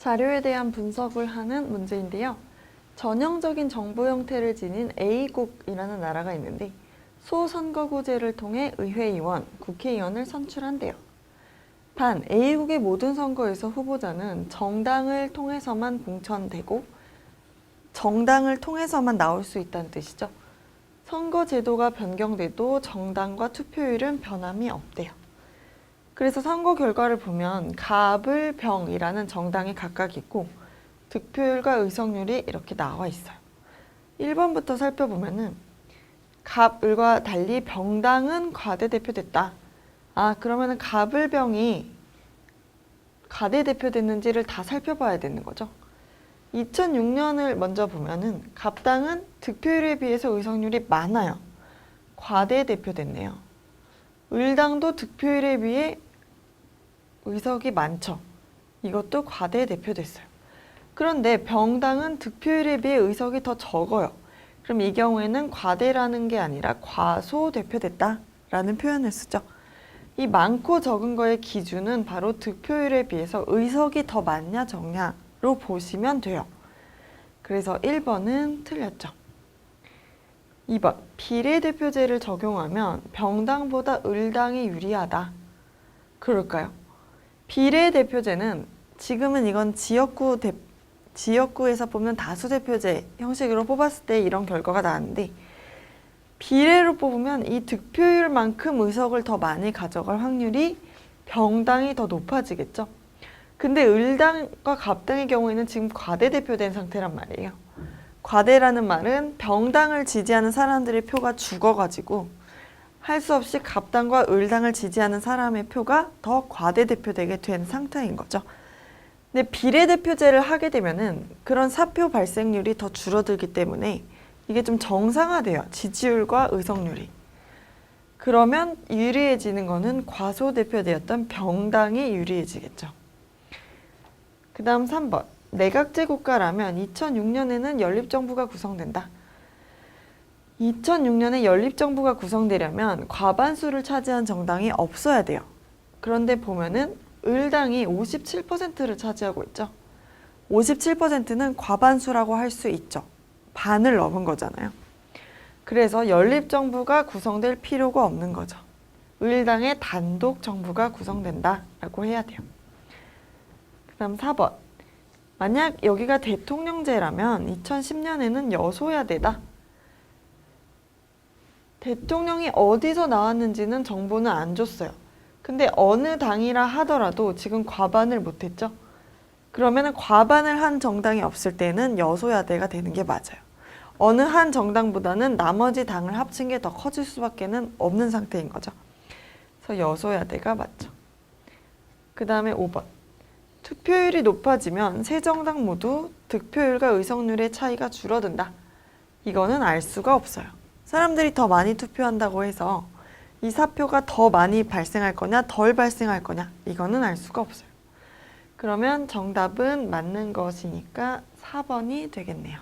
자료에 대한 분석을 하는 문제인데요. 전형적인 정부 형태를 지닌 A국이라는 나라가 있는데 소선거구제를 통해 의회의원, 국회의원을 선출한대요. 단 A국의 모든 선거에서 후보자는 정당을 통해서만 공천되고 정당을 통해서만 나올 수 있다는 뜻이죠. 선거 제도가 변경돼도 정당과 투표율은 변함이 없대요. 그래서 선거 결과를 보면 갑을 병이라는 정당이 각각 있고 득표율과 의석률이 이렇게 나와 있어요. 1번부터 살펴보면은 갑을과 달리 병당은 과대대표됐다. 그러면은 갑을 병이 과대대표됐는지를 다 살펴봐야 되는 거죠. 2006년을 먼저 보면은 갑당은 득표율에 비해서 의석률이 많아요. 과대대표됐네요. 을당도 득표율에 비해 의석이 많죠. 이것도 과대대표됐어요. 그런데 병당은 득표율에 비해 의석이 더 적어요. 그럼 이 경우에는 과대라는 게 아니라 과소대표됐다라는 표현을 쓰죠. 이 많고 적은 거의 기준은 바로 득표율에 비해서 의석이 더 많냐 적냐로 보시면 돼요. 그래서 1번은 틀렸죠. 2번, 비례대표제를 적용하면 병당보다 을당이 유리하다. 그럴까요? 비례대표제는 지금은 이건 지역구에서 뽑는 다수대표제 형식으로 뽑았을 때 이런 결과가 나왔는데 비례로 뽑으면 이 득표율만큼 의석을 더 많이 가져갈 확률이 병당이 더 높아지겠죠. 근데 을당과 갑당의 경우에는 지금 과대대표된 상태란 말이에요. 과대라는 말은 병당을 지지하는 사람들의 표가 죽어가지고 할 수 없이 갑당과 을당을 지지하는 사람의 표가 더 과대대표되게 된 상태인 거죠. 근데 비례대표제를 하게 되면은 그런 사표 발생률이 더 줄어들기 때문에 이게 좀 정상화돼요. 지지율과 의석률이. 그러면 유리해지는 거는 과소대표되었던 병당이 유리해지겠죠. 그 다음 3번. 내각제 국가라면 2006년에는 연립정부가 구성된다. 2006년에 연립정부가 구성되려면 과반수를 차지한 정당이 없어야 돼요. 그런데 보면은 을당이 57%를 차지하고 있죠. 57%는 과반수라고 할 수 있죠. 반을 넘은 거잖아요. 그래서 연립정부가 구성될 필요가 없는 거죠. 을당의 단독 정부가 구성된다라고 해야 돼요. 그 다음 4번. 만약 여기가 대통령제라면 2010년에는 여소야대다. 대통령이 어디서 나왔는지는 정보는 안 줬어요. 근데 어느 당이라 하더라도 지금 과반을 못했죠. 그러면 과반을 한 정당이 없을 때는 여소야대가 되는 게 맞아요. 어느 한 정당보다는 나머지 당을 합친 게 더 커질 수밖에 없는 상태인 거죠. 그래서 여소야대가 맞죠. 그 다음에 5번. 투표율이 높아지면 세 정당 모두 득표율과 의석률의 차이가 줄어든다. 이거는 알 수가 없어요. 사람들이 더 많이 투표한다고 해서 이 사표가 더 많이 발생할 거냐 덜 발생할 거냐 이거는 알 수가 없어요. 그러면 정답은 맞는 것이니까 4번이 되겠네요.